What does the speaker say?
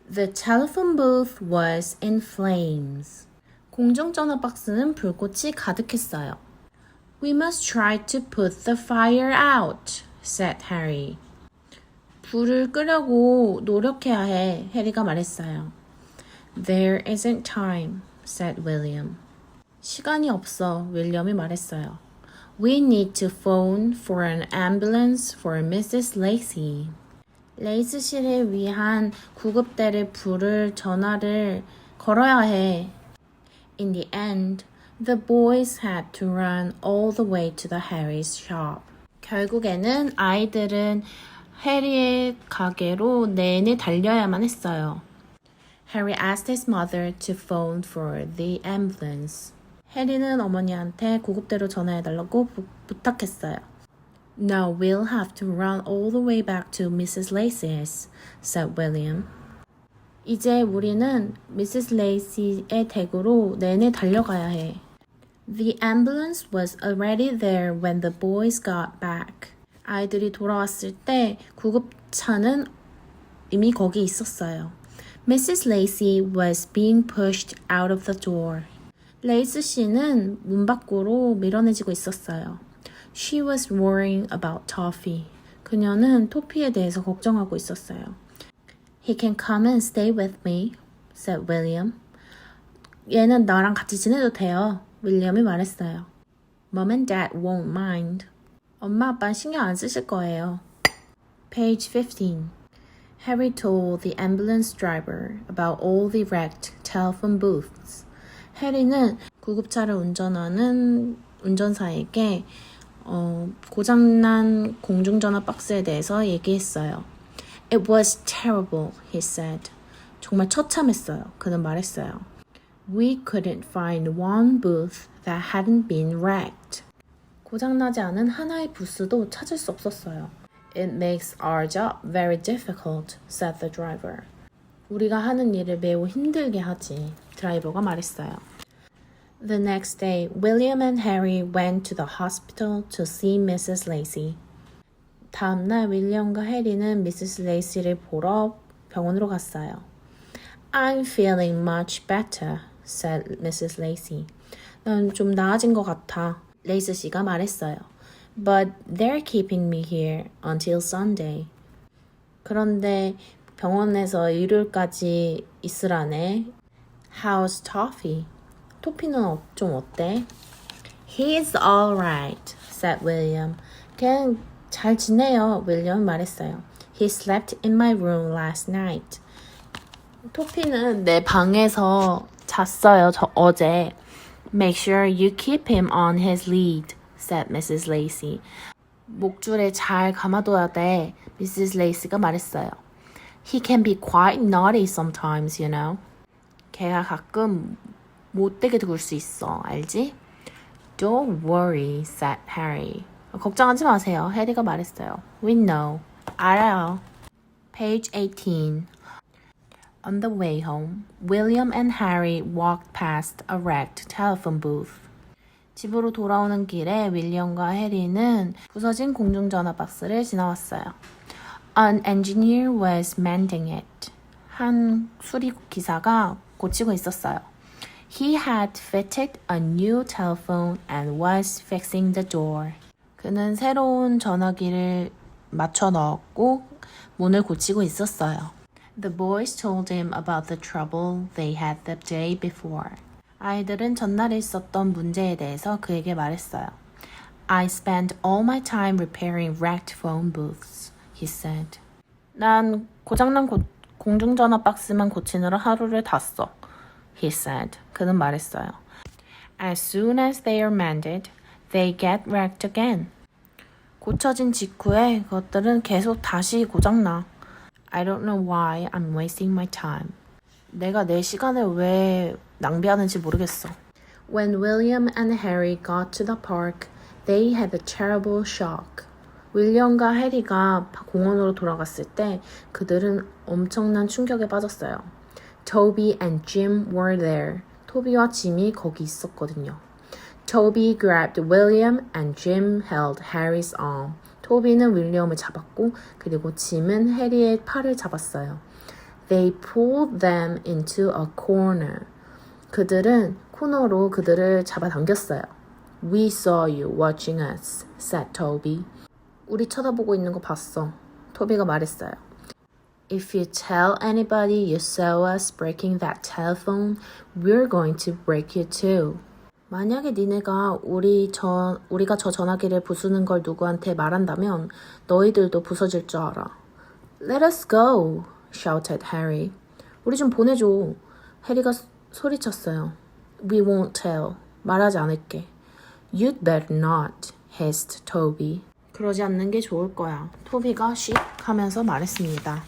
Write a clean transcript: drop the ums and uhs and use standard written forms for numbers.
The telephone booth was in flames. 공중전화 박스는 불꽃이 가득했어요. We must try to put the fire out, said Harry. 불을 끄려고 노력해야 해, 해리가 말했어요. There isn't time, said William. 시간이 없어, 윌리엄이 말했어요. We need to phone for an ambulance for Mrs. Lacey. 레이스 씨를 위한 구급대를 부를 전화를 걸어야 해. In the end, the boys had to run all the way to the Harry's shop. 결국에는 아이들은 해리의 가게로 내내 달려야만 했어요. Harry asked his mother to phone for the ambulance. 해리는 어머니한테 구급대로 전화해달라고 부탁했어요. Now we'll have to run all the way back to Mrs. Lacey's, said William. 이제 우리는 Mrs. Lacey의 댁으로 내내 달려가야 해. The ambulance was already there when the boys got back. 아이들이 돌아왔을 때 구급차는 이미 거기 있었어요. Mrs. Lacey was being pushed out of the door. 레이스 씨는 문 밖으로 밀어내지고 있었어요. She was worrying about Toffee. 그녀는 토피에 대해서 걱정하고 있었어요. He can come and stay with me, said William. 얘는 나랑 같이 지내도 돼요. 윌리엄이 말했어요. Mom and Dad won't mind. 엄마 아빠는 신경 안 쓰실 거예요. Page 15. Harry told the ambulance driver about all the wrecked telephone booths. 해리는 구급차를 운전하는 운전사에게 고장난 공중전화 박스에 대해서 얘기했어요. It was terrible, he said. 정말 처참했어요. 그는 말했어요. We couldn't find one booth that hadn't been wrecked. 고장나지 않은 하나의 부스도 찾을 수 없었어요. It makes our job very difficult, said the driver. 우리가 하는 일을 매우 힘들게 하지, 드라이버가 말했어요. The next day, William and Harry went to the hospital to see Mrs. Lacey. 다음 날 윌리엄과 해리는 미세스 레이시를 보러 병원으로 갔어요. I'm feeling much better, said Mrs. Lacey. 난 좀 나아진 것 같아, 레이스 씨가 말했어요. But they're keeping me here until Sunday. 그런데 병원에서 일요일까지 있으라네. How's Toffee? 토피는 좀 어때? He's all right, said William. 그냥 잘 지내요, 윌리엄 말했어요. He slept in my room last night. 토피는 내 방에서 잤어요, 어제. Make sure you keep him on his lead, said Mrs. Lacey. 목줄에 잘 감아둬야 돼, Mrs. Lacey가 말했어요. He can be quite naughty sometimes, you know. 걔가 가끔 못되게 굴 수 있어, 알지? Don't worry, said Harry. 걱정하지 마세요, 해리가 말했어요. We know. 알아요. Page 18. On the way home, William and Harry walked past a wrecked telephone booth. 집으로 돌아오는 길에 윌리엄과 해리는 부서진 공중전화 박스를 지나왔어요. An engineer was mending it. 한 수리기사가 고치고 있었어요. He had fitted a new telephone and was fixing the door. 그는 새로운 전화기를 맞춰 넣었고 문을 고치고 있었어요. The boys told him about the trouble they had the day before. 아이들은 전날에 있었던 문제에 대해서 그에게 말했어요. I spent all my time repairing wrecked phone booths, he said. 난 고장난 공중전화 박스만 고치느라 하루를 다 써, he said. 그는 말했어요. As soon as they are mended, they get wrecked again. 고쳐진 직후에 그것들은 계속 다시 고장나. I don't know why I'm wasting my time. 내가 내 시간을 왜 낭비하는지 모르겠어. When William and Harry got to the park, they had a terrible shock. 윌리엄과 해리가 공원으로 돌아갔을 때 그들은 엄청난 충격에 빠졌어요. Toby and Jim were there. 토비와 짐이 거기 있었거든요. Toby grabbed William and Jim held Harry's arm. 토비는 윌리엄을 잡았고 그리고 짐은 해리의 팔을 잡았어요. They pulled them into a corner. 그들은 코너로 그들을 잡아당겼어요. We saw you watching us, said Toby. 우리 쳐다보고 있는 거 봤어. 토비가 말했어요. If you tell anybody you saw us breaking that telephone, we're going to break you too. 만약에 니네가 우리가 저 전화기를 부수는 걸 누구한테 말한다면 너희들도 부서질 줄 알아. Let us go, shouted Harry. 우리 좀 보내줘. 해리가 소리쳤어요. We won't tell. 말하지 않을게. You'd better not, hissed Toby. 그러지 않는 게 좋을 거야. 토비가 씩 하면서 말했습니다.